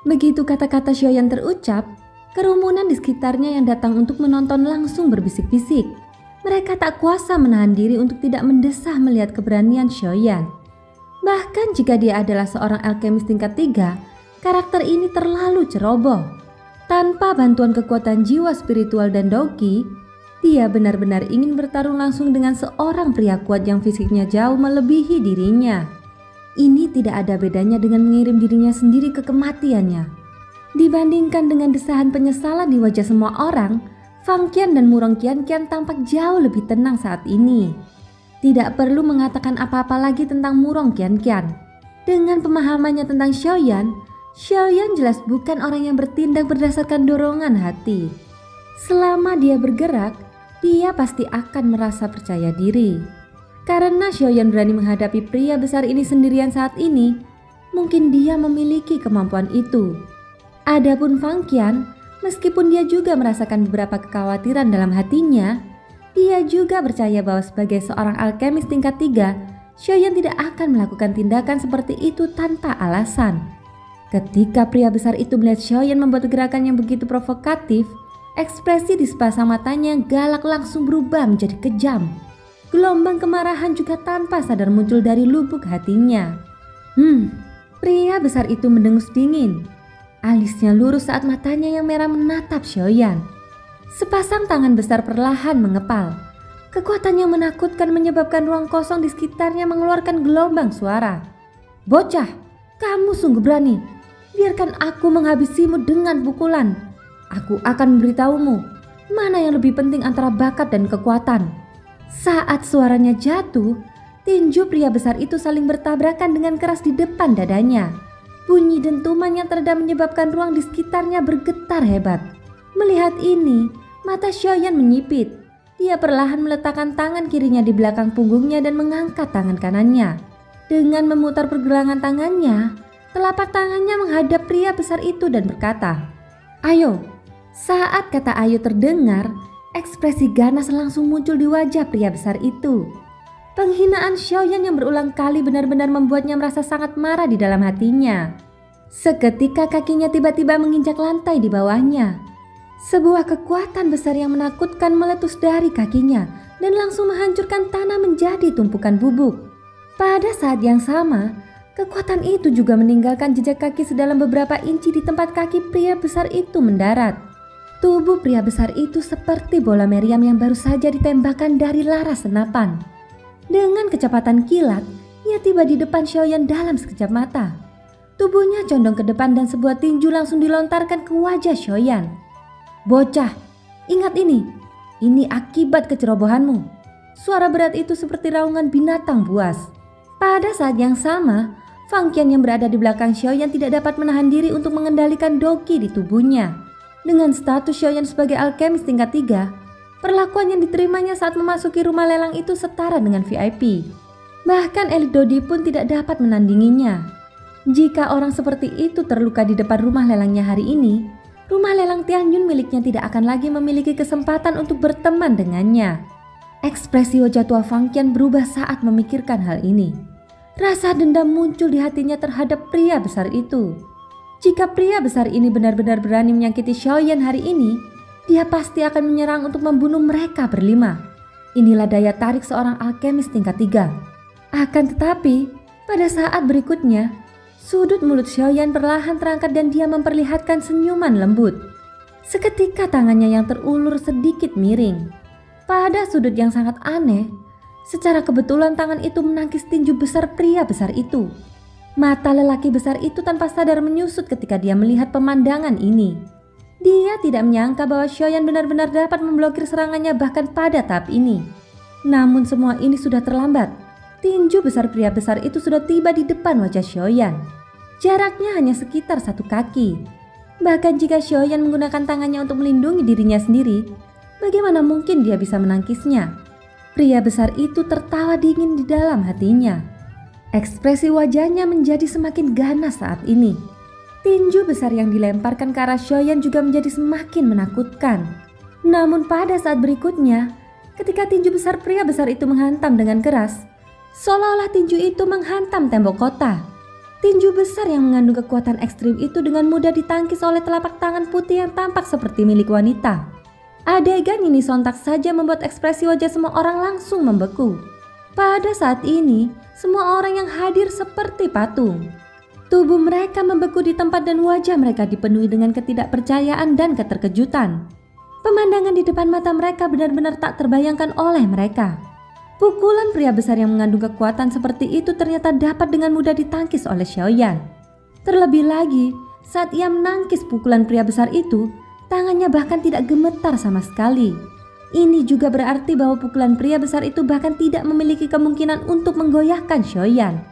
Begitu kata-kata Xiaoyan terucap, kerumunan di sekitarnya yang datang untuk menonton langsung berbisik-bisik. Mereka tak kuasa menahan diri untuk tidak mendesah melihat keberanian Xiaoyan. Bahkan jika dia adalah seorang alkemis tingkat 3, karakter ini terlalu ceroboh. Tanpa bantuan kekuatan jiwa spiritual dan doki, dia benar-benar ingin bertarung langsung dengan seorang pria kuat yang fisiknya jauh melebihi dirinya. Ini tidak ada bedanya dengan mengirim dirinya sendiri ke kematiannya. Dibandingkan dengan desahan penyesalan di wajah semua orang, Fang Qian dan Murong Qianqian tampak jauh lebih tenang saat ini. Tidak perlu mengatakan apa-apa lagi tentang Murong Qianqian. Dengan pemahamannya tentang Xiaoyan, Xiaoyan jelas bukan orang yang bertindak berdasarkan dorongan hati. Selama dia bergerak, dia pasti akan merasa percaya diri. Karena Xiaoyan berani menghadapi pria besar ini sendirian saat ini, mungkin dia memiliki kemampuan itu. Adapun Fang Qian, meskipun dia juga merasakan beberapa kekhawatiran dalam hatinya, dia juga percaya bahwa sebagai seorang alkemis tingkat 3, Xiaoyan tidak akan melakukan tindakan seperti itu tanpa alasan. Ketika pria besar itu melihat Xiaoyan membuat gerakan yang begitu provokatif, ekspresi di sepasang matanya yang galak langsung berubah menjadi kejam. Gelombang kemarahan juga tanpa sadar muncul dari lubuk hatinya. Pria besar itu mendengus dingin. Alisnya lurus saat matanya yang merah menatap Xiaoyan. Sepasang tangan besar perlahan mengepal. Kekuatan yang menakutkan menyebabkan ruang kosong di sekitarnya mengeluarkan gelombang suara. "Bocah, kamu sungguh berani. Biarkan aku menghabisimu dengan pukulan. Aku akan memberitahumu mana yang lebih penting antara bakat dan kekuatan." Saat suaranya jatuh, tinju pria besar itu saling bertabrakan dengan keras di depan dadanya. Bunyi dentuman yang teredam menyebabkan ruang di sekitarnya bergetar hebat. Melihat ini, mata Xiaoyan menyipit. Dia perlahan meletakkan tangan kirinya di belakang punggungnya dan mengangkat tangan kanannya. Dengan memutar pergelangan tangannya, telapak tangannya menghadap pria besar itu dan berkata, "Ayo." Saat kata "ayo" terdengar, ekspresi ganas langsung muncul di wajah pria besar itu. Penghinaan Xiaoyan yang berulang kali benar-benar membuatnya merasa sangat marah di dalam hatinya. Seketika kakinya tiba-tiba menginjak lantai di bawahnya. Sebuah kekuatan besar yang menakutkan meletus dari kakinya dan langsung menghancurkan tanah menjadi tumpukan bubuk. Pada saat yang sama, kekuatan itu juga meninggalkan jejak kaki sedalam beberapa inci di tempat kaki pria besar itu mendarat. Tubuh pria besar itu seperti bola meriam yang baru saja ditembakkan dari laras senapan. Dengan kecepatan kilat, ia tiba di depan Xiaoyan dalam sekejap mata. Tubuhnya condong ke depan dan sebuah tinju langsung dilontarkan ke wajah Xiaoyan. "Bocah, ingat ini akibat kecerobohanmu." Suara berat itu seperti raungan binatang buas. Pada saat yang sama, Fang Qian yang berada di belakang Xiaoyan tidak dapat menahan diri untuk mengendalikan doki di tubuhnya. Dengan status Xiaoyan sebagai alkemis tingkat 3, perlakuan yang diterimanya saat memasuki rumah lelang itu setara dengan VIP. Bahkan elit Dodi pun tidak dapat menandinginya. Jika orang seperti itu terluka di depan rumah lelangnya hari ini, rumah lelang Tianyun miliknya tidak akan lagi memiliki kesempatan untuk berteman dengannya. Ekspresi wajah tua Fang Qian berubah saat memikirkan hal ini. Rasa dendam muncul di hatinya terhadap pria besar itu. Jika pria besar ini benar-benar berani menyakiti Xiaoyan hari ini, dia pasti akan menyerang untuk membunuh mereka berlima. Inilah daya tarik seorang alkemis tingkat 3. Akan tetapi, pada saat berikutnya, sudut mulut Xiaoyan perlahan terangkat dan dia memperlihatkan senyuman lembut. Seketika tangannya yang terulur sedikit miring. Pada sudut yang sangat aneh, secara kebetulan tangan itu menangkis tinju besar pria besar itu. Mata lelaki besar itu tanpa sadar menyusut ketika dia melihat pemandangan ini. Dia tidak menyangka bahwa Xiaoyan benar-benar dapat memblokir serangannya bahkan pada tahap ini. Namun semua ini sudah terlambat. Tinju besar pria besar itu sudah tiba di depan wajah Xiaoyan. Jaraknya hanya sekitar 1 kaki. Bahkan jika Xiaoyan menggunakan tangannya untuk melindungi dirinya sendiri, bagaimana mungkin dia bisa menangkisnya? Pria besar itu tertawa dingin di dalam hatinya. Ekspresi wajahnya menjadi semakin ganas saat ini. Tinju besar yang dilemparkan ke arah Xiaoyan juga menjadi semakin menakutkan. Namun pada saat berikutnya, ketika tinju besar pria besar itu menghantam dengan keras, seolah-olah tinju itu menghantam tembok kota. Tinju besar yang mengandung kekuatan ekstrim itu dengan mudah ditangkis oleh telapak tangan putih yang tampak seperti milik wanita. Adegan ini sontak saja membuat ekspresi wajah semua orang langsung membeku. Pada saat ini, semua orang yang hadir seperti patung. Tubuh mereka membeku di tempat dan wajah mereka dipenuhi dengan ketidakpercayaan dan keterkejutan. Pemandangan di depan mata mereka benar-benar tak terbayangkan oleh mereka. Pukulan pria besar yang mengandung kekuatan seperti itu ternyata dapat dengan mudah ditangkis oleh Xiaoyan. Terlebih lagi, saat ia menangkis pukulan pria besar itu, tangannya bahkan tidak gemetar sama sekali. Ini juga berarti bahwa pukulan pria besar itu bahkan tidak memiliki kemungkinan untuk menggoyahkan Xiaoyan.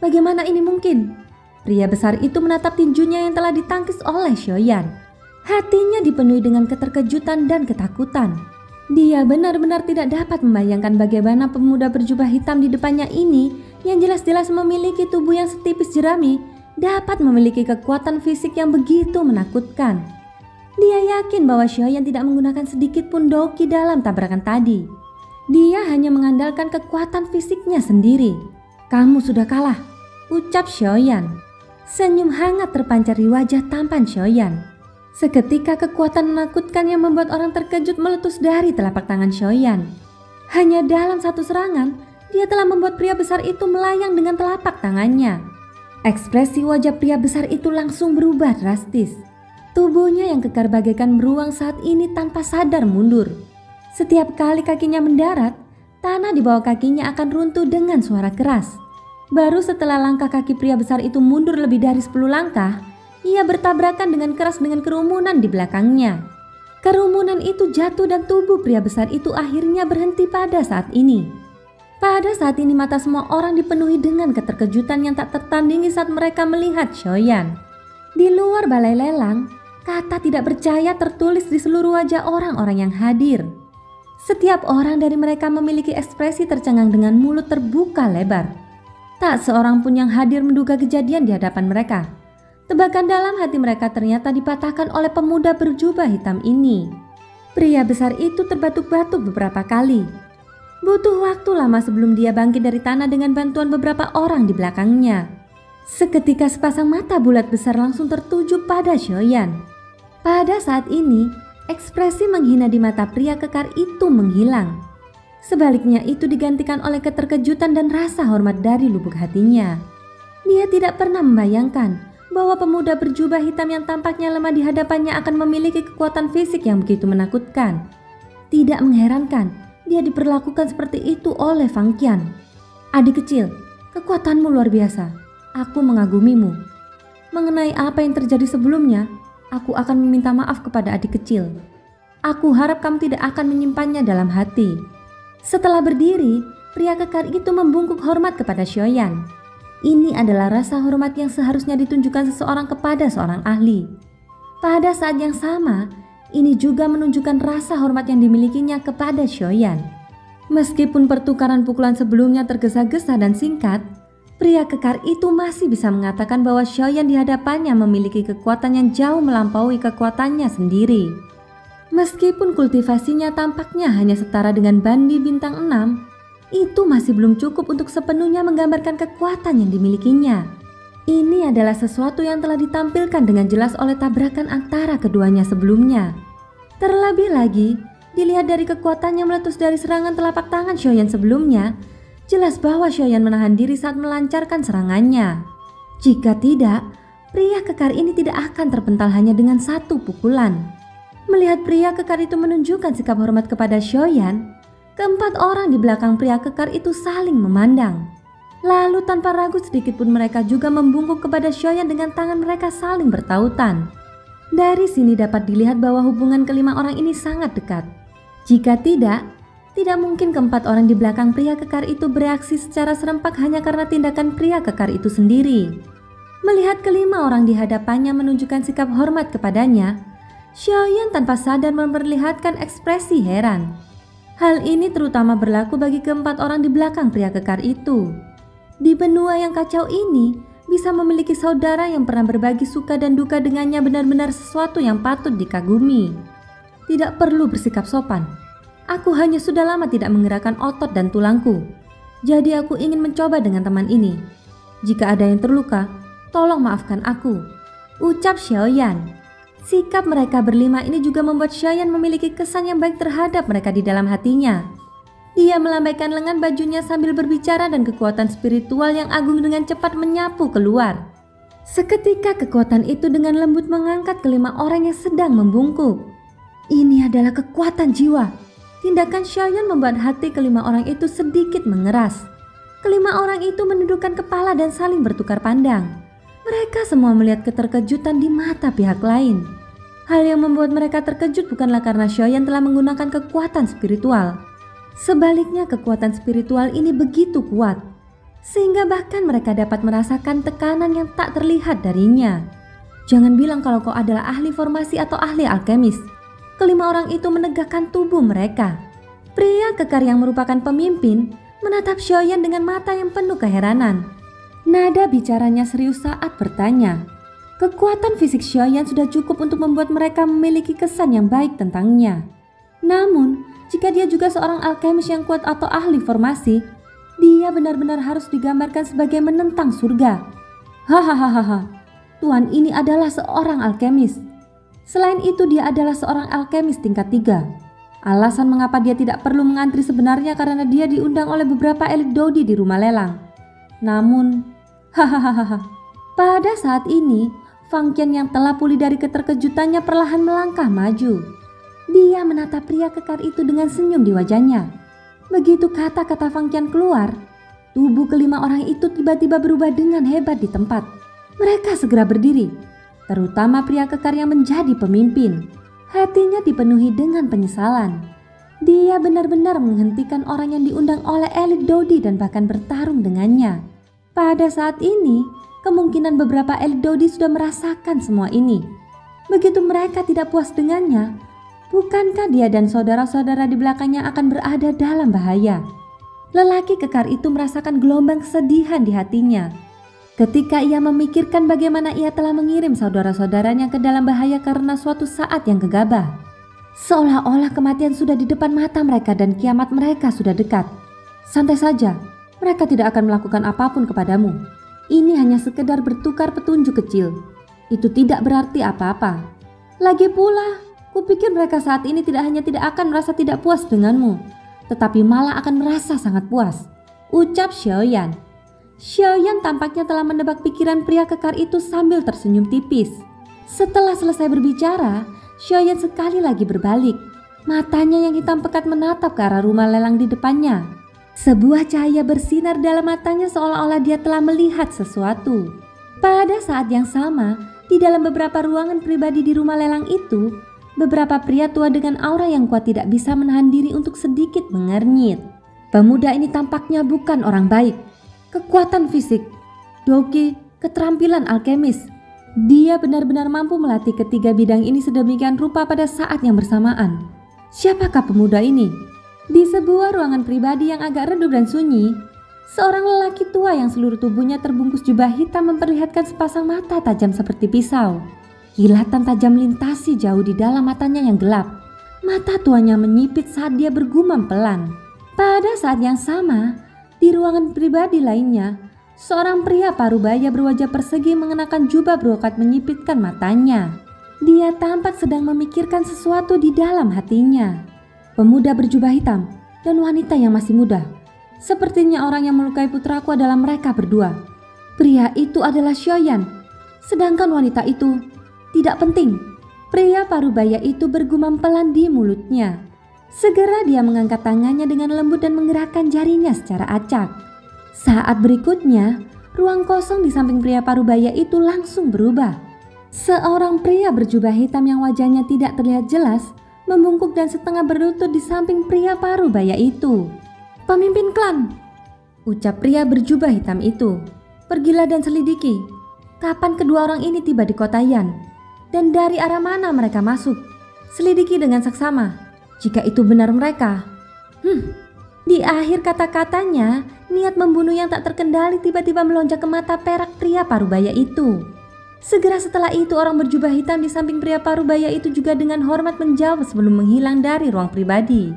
Bagaimana ini mungkin? Pria besar itu menatap tinjunya yang telah ditangkis oleh Xiaoyan. Hatinya dipenuhi dengan keterkejutan dan ketakutan. Dia benar-benar tidak dapat membayangkan bagaimana pemuda berjubah hitam di depannya ini yang jelas-jelas memiliki tubuh yang setipis jerami dapat memiliki kekuatan fisik yang begitu menakutkan. Dia yakin bahwa Xiaoyan tidak menggunakan sedikit pun doki dalam tabrakan tadi. Dia hanya mengandalkan kekuatan fisiknya sendiri. "Kamu sudah kalah," ucap Xiaoyan. Senyum hangat terpancar di wajah tampan Xiaoyan. Seketika kekuatan menakutkan yang membuat orang terkejut meletus dari telapak tangan Xiaoyan. Hanya dalam satu serangan, dia telah membuat pria besar itu melayang dengan telapak tangannya. Ekspresi wajah pria besar itu langsung berubah drastis. Tubuhnya yang kekar bagaikan beruang saat ini tanpa sadar mundur. Setiap kali kakinya mendarat, tanah di bawah kakinya akan runtuh dengan suara keras. Baru setelah langkah kaki pria besar itu mundur lebih dari 10 langkah, ia bertabrakan dengan keras dengan kerumunan di belakangnya. Kerumunan itu jatuh dan tubuh pria besar itu akhirnya berhenti pada saat ini. Pada saat ini mata semua orang dipenuhi dengan keterkejutan yang tak tertandingi saat mereka melihat Xiaoyan. Di luar balai lelang, kata tidak percaya tertulis di seluruh wajah orang-orang yang hadir. Setiap orang dari mereka memiliki ekspresi tercengang dengan mulut terbuka lebar. Tak seorang pun yang hadir menduga kejadian di hadapan mereka. Tebakan dalam hati mereka ternyata dipatahkan oleh pemuda berjubah hitam ini. Pria besar itu terbatuk-batuk beberapa kali. Butuh waktu lama sebelum dia bangkit dari tanah dengan bantuan beberapa orang di belakangnya. Seketika sepasang mata bulat besar langsung tertuju pada Xiaoyan. Pada saat ini, ekspresi menghina di mata pria kekar itu menghilang. Sebaliknya itu digantikan oleh keterkejutan dan rasa hormat dari lubuk hatinya. Dia tidak pernah membayangkan bahwa pemuda berjubah hitam yang tampaknya lemah di hadapannya akan memiliki kekuatan fisik yang begitu menakutkan. Tidak mengherankan dia diperlakukan seperti itu oleh Fang Qian. "Adik kecil, kekuatanmu luar biasa. Aku mengagumimu. Mengenai apa yang terjadi sebelumnya, aku akan meminta maaf kepada adik kecil. Aku harap kamu tidak akan menyimpannya dalam hati." Setelah berdiri, pria kekar itu membungkuk hormat kepada Xiaoyan. Ini adalah rasa hormat yang seharusnya ditunjukkan seseorang kepada seorang ahli. Pada saat yang sama, ini juga menunjukkan rasa hormat yang dimilikinya kepada Xiaoyan. Meskipun pertukaran pukulan sebelumnya tergesa-gesa dan singkat, pria kekar itu masih bisa mengatakan bahwa Xiaoyan di hadapannya memiliki kekuatan yang jauh melampaui kekuatannya sendiri. Meskipun kultivasinya tampaknya hanya setara dengan Bandi bintang 6, itu masih belum cukup untuk sepenuhnya menggambarkan kekuatan yang dimilikinya. Ini adalah sesuatu yang telah ditampilkan dengan jelas oleh tabrakan antara keduanya sebelumnya. Terlebih lagi, dilihat dari kekuatan yang meletus dari serangan telapak tangan Xiaoyan sebelumnya, jelas bahwa Xiaoyan menahan diri saat melancarkan serangannya. Jika tidak, pria kekar ini tidak akan terpental hanya dengan satu pukulan. Melihat pria kekar itu menunjukkan sikap hormat kepada Xiaoyan, keempat orang di belakang pria kekar itu saling memandang. Lalu tanpa ragu sedikit pun mereka juga membungkuk kepada Xiaoyan dengan tangan mereka saling bertautan. Dari sini dapat dilihat bahwa hubungan kelima orang ini sangat dekat. Jika tidak mungkin keempat orang di belakang pria kekar itu bereaksi secara serempak hanya karena tindakan pria kekar itu sendiri. Melihat kelima orang di hadapannya menunjukkan sikap hormat kepadanya, Xiaoyan tanpa sadar memperlihatkan ekspresi heran. Hal ini terutama berlaku bagi keempat orang di belakang pria kekar itu. Di benua yang kacau ini, bisa memiliki saudara yang pernah berbagi suka dan duka dengannya benar-benar sesuatu yang patut dikagumi. Tidak perlu bersikap sopan. Aku hanya sudah lama tidak menggerakkan otot dan tulangku. Jadi aku ingin mencoba dengan teman ini. Jika ada yang terluka, Tolong maafkan aku, ucap Xiaoyan. Sikap mereka berlima ini juga membuat Xiaoyan memiliki kesan yang baik terhadap mereka di dalam hatinya. Dia melambaikan lengan bajunya sambil berbicara dan kekuatan spiritual yang agung dengan cepat menyapu keluar. Seketika kekuatan itu dengan lembut mengangkat kelima orang yang sedang membungkuk. Ini adalah kekuatan jiwa. Tindakan Xiaoyan membuat hati kelima orang itu sedikit mengeras. Kelima orang itu menundukkan kepala dan saling bertukar pandang. Mereka semua melihat keterkejutan di mata pihak lain. Hal yang membuat mereka terkejut bukanlah karena Xiaoyan telah menggunakan kekuatan spiritual. Sebaliknya kekuatan spiritual ini begitu kuat, sehingga bahkan mereka dapat merasakan tekanan yang tak terlihat darinya. Jangan bilang kalau kau adalah ahli formasi atau ahli alkemis. Kelima orang itu menegakkan tubuh mereka. Pria kekar yang merupakan pemimpin menatap Xiaoyan dengan mata yang penuh keheranan. Nada bicaranya serius saat bertanya. Kekuatan fisik Xiaoyan sudah cukup untuk membuat mereka memiliki kesan yang baik tentangnya. Namun, jika dia juga seorang alkemis yang kuat atau ahli formasi, dia benar-benar harus digambarkan sebagai menentang surga. Hahaha, Tuan ini adalah seorang alkemis. Selain itu dia adalah seorang alkemis tingkat 3. Alasan mengapa dia tidak perlu mengantri sebenarnya karena dia diundang oleh beberapa elit Dodi di rumah lelang. Namun, hahaha, pada saat ini, Fang Qian yang telah pulih dari keterkejutannya perlahan melangkah maju. Dia menatap pria kekar itu dengan senyum di wajahnya. Begitu kata-kata Fang Qian keluar, tubuh kelima orang itu tiba-tiba berubah dengan hebat di tempat. Mereka segera berdiri, terutama pria kekar yang menjadi pemimpin. Hatinya dipenuhi dengan penyesalan. Dia benar-benar menghentikan orang yang diundang oleh elit Dodi dan bahkan bertarung dengannya. Pada saat ini, kemungkinan beberapa elit Dodi sudah merasakan semua ini. Begitu mereka tidak puas dengannya, bukankah dia dan saudara-saudara di belakangnya akan berada dalam bahaya? Lelaki kekar itu merasakan gelombang kesedihan di hatinya. Ketika ia memikirkan bagaimana ia telah mengirim saudara-saudaranya ke dalam bahaya karena suatu saat yang gegabah. Seolah-olah kematian sudah di depan mata mereka dan kiamat mereka sudah dekat. Santai saja, mereka tidak akan melakukan apapun kepadamu. Ini hanya sekedar bertukar petunjuk kecil. Itu tidak berarti apa-apa. Lagi pula, kupikir mereka saat ini tidak hanya tidak akan merasa tidak puas denganmu, tetapi malah akan merasa sangat puas, ucap Xiaoyan. Xiaoyan tampaknya telah menebak pikiran pria kekar itu sambil tersenyum tipis. Setelah selesai berbicara, Xiaoyan sekali lagi berbalik. Matanya yang hitam pekat menatap ke arah rumah lelang di depannya. Sebuah cahaya bersinar dalam matanya seolah-olah dia telah melihat sesuatu. Pada saat yang sama, di dalam beberapa ruangan pribadi di rumah lelang itu, beberapa pria tua dengan aura yang kuat tidak bisa menahan diri untuk sedikit mengernyit. Pemuda ini tampaknya bukan orang baik. Kekuatan fisik, doki, keterampilan alkemis. Dia benar-benar mampu melatih ketiga bidang ini sedemikian rupa pada saat yang bersamaan. Siapakah pemuda ini? Di sebuah ruangan pribadi yang agak redup dan sunyi, seorang lelaki tua yang seluruh tubuhnya terbungkus jubah hitam memperlihatkan sepasang mata tajam seperti pisau. Kilatan tajam melintasi jauh di dalam matanya yang gelap. Mata tuanya menyipit saat dia bergumam pelan. Pada saat yang sama, di ruangan pribadi lainnya, seorang pria parubaya berwajah persegi mengenakan jubah brokat menyipitkan matanya. Dia tampak sedang memikirkan sesuatu di dalam hatinya. Pemuda berjubah hitam dan wanita yang masih muda. Sepertinya orang yang melukai putraku adalah mereka berdua. Pria itu adalah Xiaoyan, sedangkan wanita itu tidak penting. Pria parubaya itu bergumam pelan di mulutnya. Segera dia mengangkat tangannya dengan lembut dan menggerakkan jarinya secara acak. Saat berikutnya, ruang kosong di samping pria parubaya itu langsung berubah. Seorang pria berjubah hitam yang wajahnya tidak terlihat jelas membungkuk dan setengah berlutut di samping pria parubaya itu. "Pemimpin klan," ucap pria berjubah hitam itu. "Pergilah dan selidiki kapan kedua orang ini tiba di kota Yan dan dari arah mana mereka masuk. Selidiki dengan saksama. Jika itu benar mereka." Di akhir kata-katanya, niat membunuh yang tak terkendali tiba-tiba melonjak ke mata perak pria parubaya itu. Segera setelah itu orang berjubah hitam di samping pria parubaya itu juga dengan hormat menjawab sebelum menghilang dari ruang pribadi.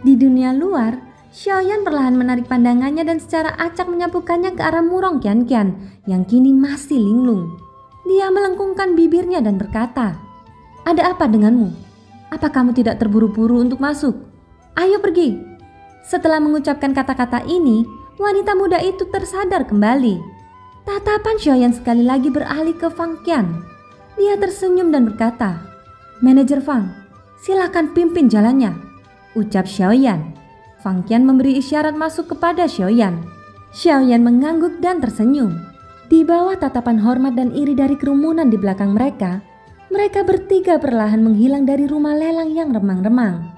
Di dunia luar, Xiaoyan perlahan menarik pandangannya dan secara acak menyapukannya ke arah Murong Qianqian yang kini masih linglung. Dia melengkungkan bibirnya dan berkata, "Ada apa denganmu? Apa kamu tidak terburu-buru untuk masuk? Ayo pergi." Setelah mengucapkan kata-kata ini, wanita muda itu tersadar kembali. Tatapan Xiaoyan sekali lagi beralih ke Fang Qian. Dia tersenyum dan berkata, "Manajer Fang, silakan pimpin jalannya," ucap Xiaoyan. Fang Qian memberi isyarat masuk kepada Xiaoyan. Xiaoyan mengangguk dan tersenyum. Di bawah tatapan hormat dan iri dari kerumunan di belakang mereka, mereka bertiga perlahan menghilang dari rumah lelang yang remang-remang.